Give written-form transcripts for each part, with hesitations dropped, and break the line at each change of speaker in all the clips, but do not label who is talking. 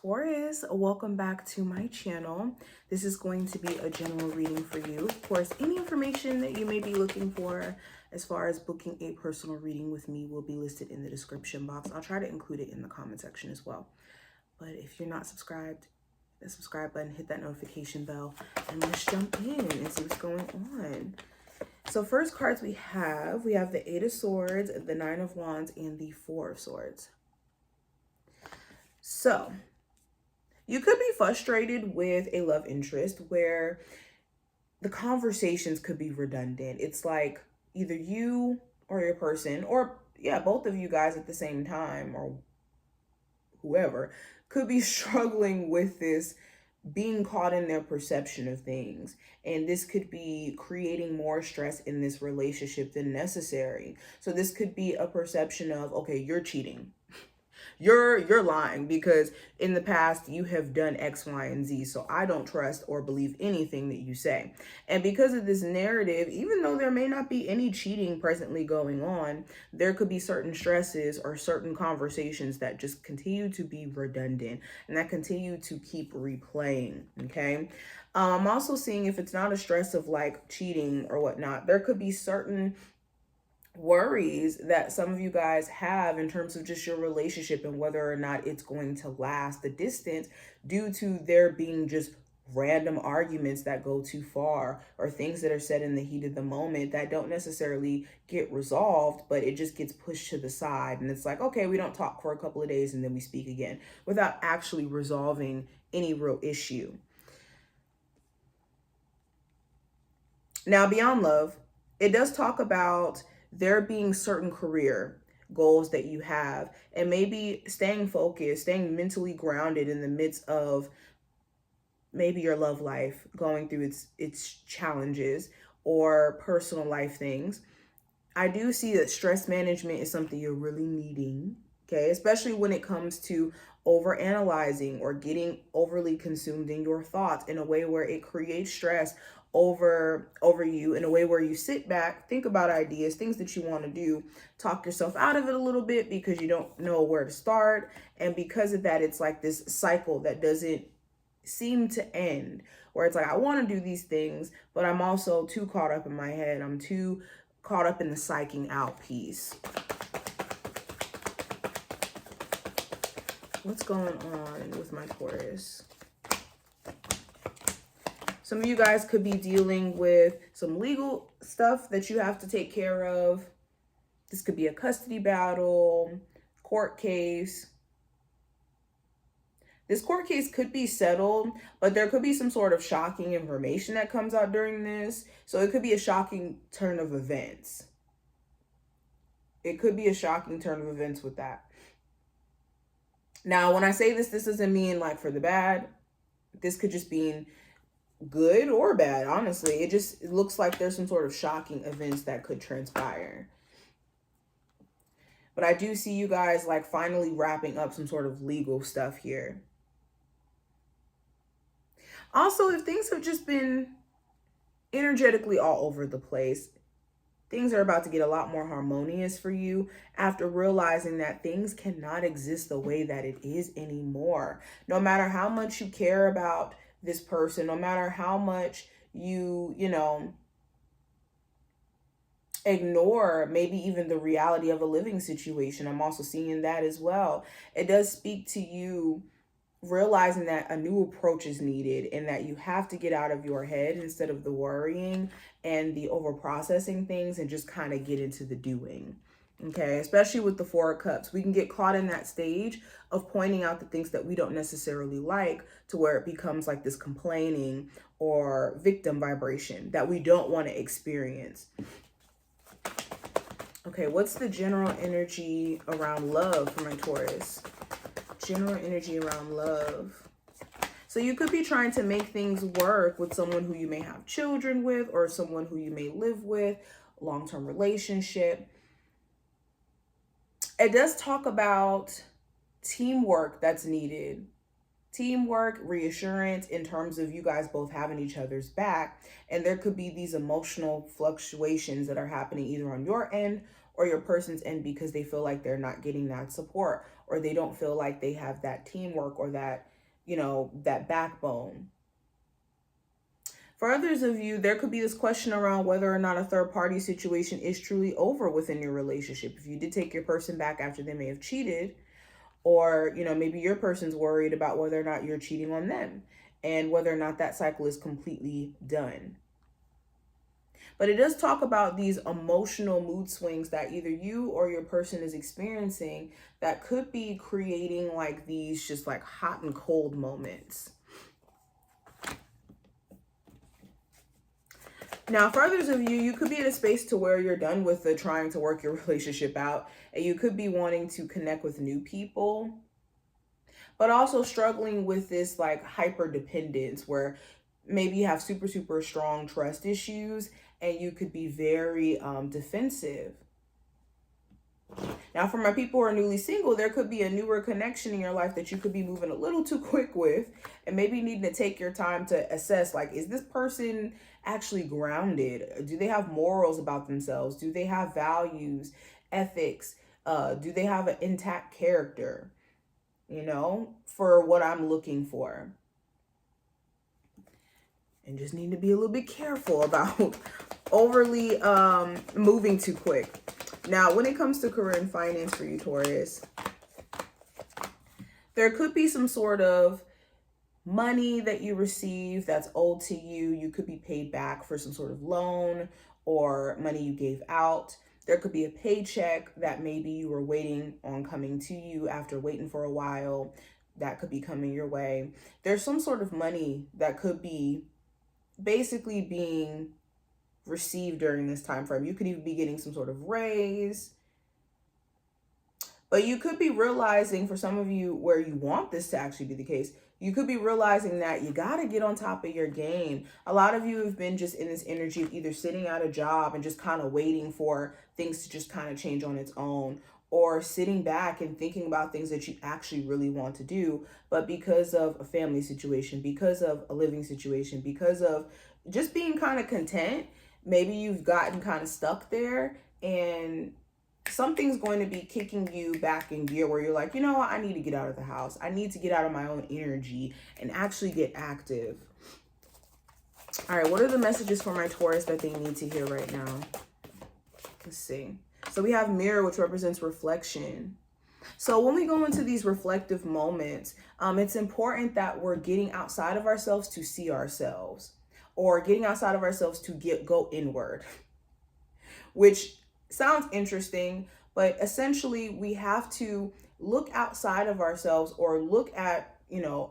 Taurus, welcome back to my channel. This is going to be a general reading for you. Of course, any information that you may be looking for as far as booking a personal reading with me will be listed in the description box. I'll try to include it in the comment section as well. But if you're not subscribed, hit the subscribe button, hit that notification bell, and let's jump in and see what's going on. So first cards we have the Eight of Swords, the Nine of Wands, and the Four of Swords. So you could be frustrated with a love interest where the conversations could be redundant. It's like either you or your person, or both of you guys at the same time, or whoever, could be struggling with this, being caught in their perception of things. And this could be creating more stress in this relationship than necessary. So this could be a perception of, okay, you're cheating. You're lying because in the past you have done X, Y, and Z, so I don't trust or believe anything that you say. And because of this narrative, even though there may not be any cheating presently going on, there could be certain stresses or certain conversations that just continue to be redundant and that continue to keep replaying, okay? I'm also seeing, if it's not a stress of like cheating or whatnot, there could be certain worries that some of you guys have in terms of just your relationship and whether or not it's going to last the distance, due to there being just random arguments that go too far, or things that are said in the heat of the moment that don't necessarily get resolved, but it just gets pushed to the side. And it's like, okay, we don't talk for a couple of days and then we speak again without actually resolving any real issue. Now, beyond love, it does talk about there being certain career goals that you have, and maybe staying focused, staying mentally grounded in the midst of maybe your love life going through its challenges, or personal life things. I do see that stress management is something you're really needing, okay? Especially when it comes to overanalyzing or getting overly consumed in your thoughts in a way where it creates stress over you, in a way where you sit back, think about ideas, things that you want to do, talk yourself out of it a little bit because you don't know where to start. And because of that, it's like this cycle that doesn't seem to end, where it's like, I want to do these things, but I'm also too caught up in my head. I'm too caught up in the psyching out piece. What's going on with my Taurus? Some of you guys could be dealing with some legal stuff that you have to take care of. This could be a custody battle, court case. This court case could be settled, but there could be some sort of shocking information that comes out during this. So it could be a shocking turn of events. It could be a shocking turn of events with that. Now, when I say this doesn't mean like for the bad. This could just mean good or bad, honestly. It looks like there's some sort of shocking events that could transpire. But I do see you guys like finally wrapping up some sort of legal stuff here. Also, if things have just been energetically all over the place, things are about to get a lot more harmonious for you after realizing that things cannot exist the way that it is anymore. No matter how much you care about this person, no matter how much you ignore maybe even the reality of a living situation. I'm also seeing that as well. It does speak to you realizing that a new approach is needed, and that you have to get out of your head instead of the worrying and the over processing things, and just kind of get into the doing. Okay, especially with the Four of Cups, we can get caught in that stage of pointing out the things that we don't necessarily like, to where it becomes like this complaining or victim vibration that we don't want to experience. Okay, what's the general energy around love for my Taurus? General energy around love. So you could be trying to make things work with someone who you may have children with, or someone who you may live with, long-term relationship. It does talk about teamwork that's needed. Teamwork, reassurance in terms of you guys both having each other's back. And there could be these emotional fluctuations that are happening either on your end or your person's end because they feel like they're not getting that support, or they don't feel like they have that teamwork or that, that backbone. For others of you, there could be this question around whether or not a third party situation is truly over within your relationship. If you did take your person back after they may have cheated, or, maybe your person's worried about whether or not you're cheating on them and whether or not that cycle is completely done. But it does talk about these emotional mood swings that either you or your person is experiencing that could be creating like these just like hot and cold moments. Now, for others of you, you could be in a space to where you're done with the trying to work your relationship out, and you could be wanting to connect with new people, but also struggling with this like hyper dependence where maybe you have super, super strong trust issues and you could be very defensive. Now, for my people who are newly single, there could be a newer connection in your life that you could be moving a little too quick with, and maybe needing to take your time to assess, like, is this person actually grounded? Do they have morals about themselves? Do they have values, ethics? Do they have an intact character, for what I'm looking for? And just need to be a little bit careful about overly moving too quick. Now, when it comes to career and finance for you, Taurus, there could be some sort of money that you receive that's owed to you. You could be paid back for some sort of loan or money you gave out. There could be a paycheck that maybe you were waiting on coming to you after waiting for a while. That could be coming your way. There's some sort of money that could be basically being received during this time frame. You could even be getting some sort of raise, but you could be realizing, for some of you where you want this to actually be the case, you could be realizing that you got to get on top of your game. A lot of you have been just in this energy of either sitting at a job and just kind of waiting for things to just kind of change on its own, or sitting back and thinking about things that you actually really want to do, but because of a family situation, because of a living situation, because of just being kind of content, maybe you've gotten kind of stuck there, and something's going to be kicking you back in gear where you're like, you know what, I need to get out of the house. I need to get out of my own energy and actually get active. All right, what are the messages for my Taurus that they need to hear right now? Let's see. So we have mirror, which represents reflection. So when we go into these reflective moments, it's important that we're getting outside of ourselves to see ourselves, or getting outside of ourselves to go inward, which sounds interesting, but essentially we have to look outside of ourselves, or look at,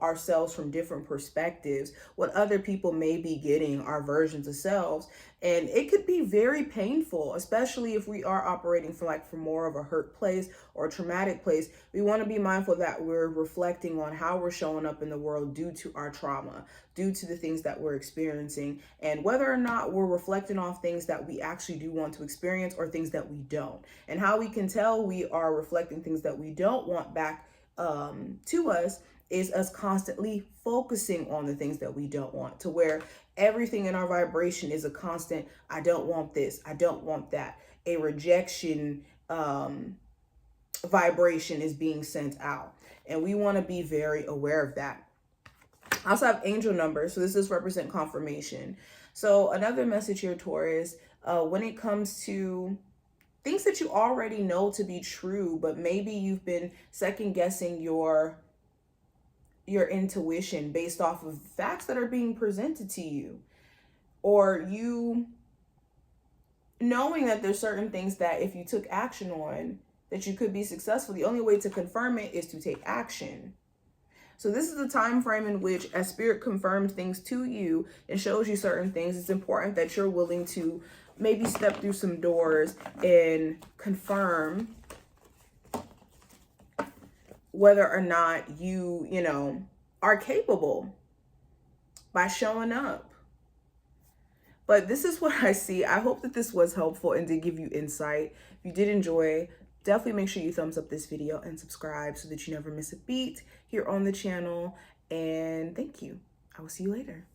ourselves from different perspectives, what other people may be getting, our versions of selves. And it could be very painful, especially if we are operating for more of a hurt place or a traumatic place. We want to be mindful that we're reflecting on how we're showing up in the world due to our trauma, due to the things that we're experiencing, and whether or not we're reflecting off things that we actually do want to experience or things that we don't. And how we can tell we are reflecting things that we don't want back to us is us constantly focusing on the things that we don't want, to where everything in our vibration is a constant, I don't want this, I don't want that. A rejection vibration is being sent out. And we want to be very aware of that. I also have angel numbers, so this does represent confirmation. So another message here, Taurus, when it comes to things that you already know to be true, but maybe you've been second guessing your intuition based off of facts that are being presented to you, or you knowing that there's certain things that if you took action on, that you could be successful. The only way to confirm it is to take action. So this is the time frame in which, as spirit confirms things to you and shows you certain things, it's important that you're willing to maybe step through some doors and confirm whether or not you are capable by showing up. But this is what I see. I hope that this was helpful and did give you insight. If you did enjoy, definitely make sure you thumbs up this video and subscribe so that you never miss a beat here on the channel. And thank you. I will see you later.